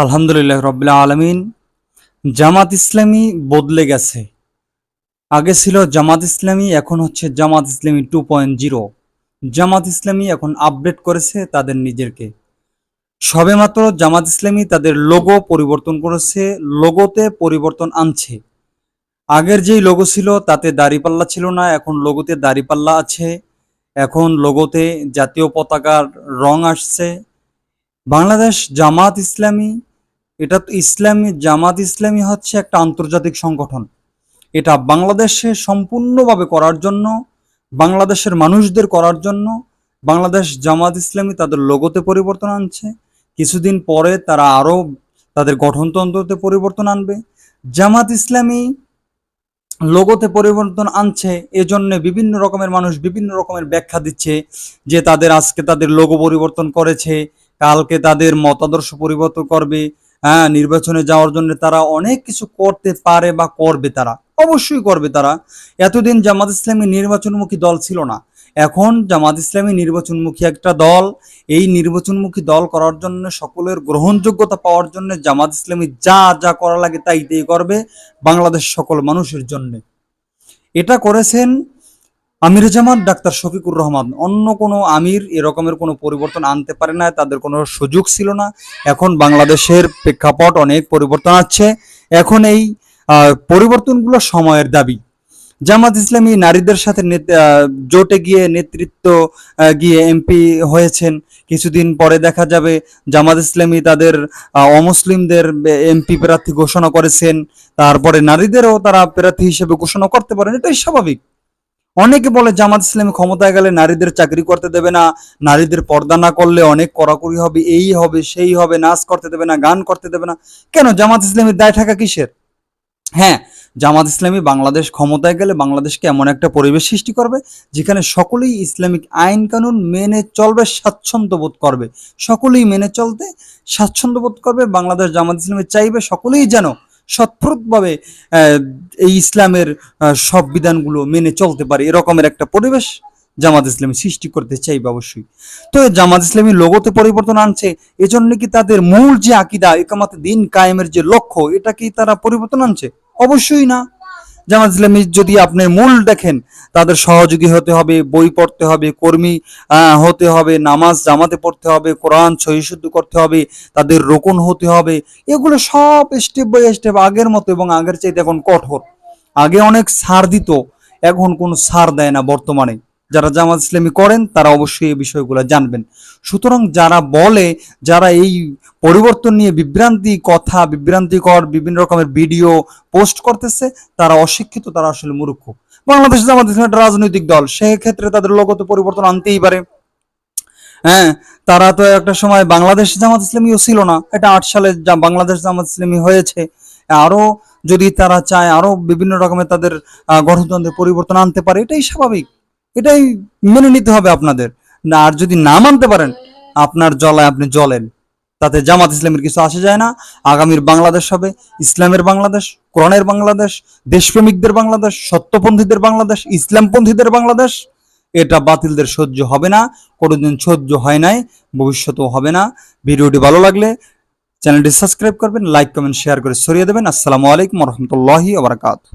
আলহামদুলিল্লাহ রব্বিল আলামিন। জামাত ইসলামী বদলে গেছে। আগে ছিল জামাত ইসলামী, এখন হচ্ছে জামাত ইসলামী 2.0। জামাত ইসলামী এখন আপডেট করেছে তাদের নিজেকে। সবেমাত্র জামাত ইসলামী তাদের লোগো পরিবর্তন করেছে, লোগোতে পরিবর্তন আনছে। আগের যেই লোগো ছিল তাতে দাড়িপাল্লা ছিল না, এখন লোগোতে দাড়িপাল্লা আছে। এখন লোগোতে জাতীয় পতাকার রং আসছে। বাংলাদেশ জামাত ইসলামী, এটা তো ইসলামী জামাত ইসলামী হচ্ছে একটা আন্তর্জাতিক সংগঠন। এটা বাংলাদেশে সম্পূর্ণভাবে করার জন্য, বাংলাদেশের মানুষদের করার জন্য বাংলাদেশ জামাত ইসলামী তাদের লোগোতে পরিবর্তন আনছে। কিছুদিন পরে তারা আরও তাদের গঠনতন্ত্রতে পরিবর্তন আনবে। জামাত ইসলামী লোগোতে পরিবর্তন আনছে, এজন্য বিভিন্ন রকমের মানুষ বিভিন্ন রকমের ব্যাখ্যা দিচ্ছে যে তাদের আজকে তাদের লোগো পরিবর্তন করেছে, কালকে তাদের মতাদর্শ পরিবর্তন করবে। হ্যাঁ, নির্বাচনে যাওয়ার জন্য তারা অনেক কিছু করতে পারে বা করবে, তারা অবশ্যই করবে। তারা এতদিন জামাত ইসলামী নির্বাচনমুখী দল ছিল না, এখন জামাত ইসলামী নির্বাচনমুখী একটা দল। এই নির্বাচনমুখী দল করার জন্য, সকলের গ্রহণযোগ্যতা পাওয়ার জন্য জামাত ইসলামী যা যা করা লাগে তাই করবে বাংলাদেশ সকল মানুষের জন্য। এটা করেছেন আমির জামাত ডাক্তার শফিকুর রহমান। অন্য কোনো আমির এরকমের কোনো পরিবর্তন আনতে পারে না, তাদের কোনো সুযোগ ছিল না। এখন বাংলাদেশের প্রেক্ষাপট অনেক পরিবর্তন আছে। এখন এই পরিবর্তনগুলো সময়ের দাবি। জামাত ইসলামী নারীদের সাথে জোটে গিয়ে নেতৃত্ব গিয়ে এমপি হয়েছেন। কিছুদিন পরে দেখা যাবে জামাত ইসলামী তাদের অমুসলিমদের এমপি প্রার্থী ঘোষণা করেছেন। তারপরে নারীদেরও তারা প্রার্থী হিসেবে ঘোষণা করতে পারেন, এটাই স্বাভাবিক। অনেকে বলে জামাত ইসলামী ক্ষমতায় গেলে নারীদের চাকরি করতে দেবে না, নারীদের পর্দা না করলে অনেক কড়াকড়ি হবে, এই হবে সেই হবে, নাচ করতে দেবে না, গান করতে দেবে না। কেন জামাত ইসলামীর দায় থাকা কিসের? হ্যাঁ, জামাত ইসলামী বাংলাদেশ ক্ষমতায় গেলে বাংলাদেশকে এমন একটা পরিবেশ সৃষ্টি করবে যেখানে সকলেই ইসলামিক আইন কানুন মেনে চলবে, স্বাচ্ছন্দ্য বোধ করবে, সকলেই মেনে চলতে স্বাচ্ছন্দ্য বোধ করবে। বাংলাদেশ জামাত ইসলামী চাইবে সকলেই যেন সৎপ্রতভাবে এই ইসলামের সব বিধানগুলো মেনে চলতে পারে, এরকমের একটা পরিবেশ জামাত ইসলামী সৃষ্টি করতে চাইবে অবশ্যই। তো জামাত ইসলামী লোগোতে পরিবর্তন আনছে, এজন্য কি তাদের মূল যে আকিদা ইকামাতে দিন কায়েমের যে লক্ষ্য, এটা কি তারা পরিবর্তন আনছে? অবশ্যই না। জামাত ইসলামী যদি আপনি মূল দেখেন, তাদের সহযোগী হতে হবে, বই পড়তে হবে, কর্মী হতে হবে, নামাজ জামাতে পড়তে হবে, কোরআন সহিশুদ্ধ করতে হবে, তাদের রোকন হতে হবে। এগুলো সব স্টেপ বাই স্টেপ আগের মতো এবং আগের চাইতে এখন কঠোর। আগে অনেক ছাড় দিত, এখন কোনো ছাড় দেয় না বর্তমানে। যারা জামাত ইসলামী করেন তারা অবশ্যই এই বিষয়গুলো জানবেন। সুতরাং যারা বলে, যারা এই পরিবর্তন নিয়ে বিভ্রান্তি কথা, বিভ্রান্তিকর বিভিন্ন রকমের ভিডিও পোস্ট করতেছে, তারা অশিক্ষিত, তারা আসলে মূর্খ। বাংলাদেশ জামাত ইসলামী একটা রাজনৈতিক দল, সেক্ষেত্রে তাদের লোগোতে পরিবর্তন আনতেই পারে। হ্যাঁ, তারা তো একটা সময় বাংলাদেশ জামাত ইসলামীও ছিল না, এটা 8 সালে বাংলাদেশ জামাত ইসলামী হয়েছে। আরো যদি তারা চায় আরো বিভিন্ন রকমের তাদের গঠনতন্ত্রের পরিবর্তন আনতে পারে, এটাই স্বাভাবিক, এটাই মেনে নিতে হবে আপনাদের। না, আর যদি না মানতে পারেন, আপনার জ্বলায় আপনি জ্বলেন, তাতে জামাত ইসলামের কিছু আসে যায় না। আগামীর বাংলাদেশ হবে ইসলামের বাংলাদেশ, কোরআনের বাংলাদেশ, দেশপ্রেমিকদের বাংলাদেশ, সত্যপন্থীদের বাংলাদেশ, ইসলামপন্থীদের বাংলাদেশ। এটা বাতিলদের সহ্য হবে না, কোনোদিন সহ্য হয় নাই, ভবিষ্যতেও হবে না। ভিডিওটি ভালো লাগলে চ্যানেলটি সাবস্ক্রাইব করবেন, লাইক কমেন্ট শেয়ার করে ছড়িয়ে দেবেন। আসসালামু আলাইকুম রহমতুল্লাহি ওয়া বারাকাতুহু।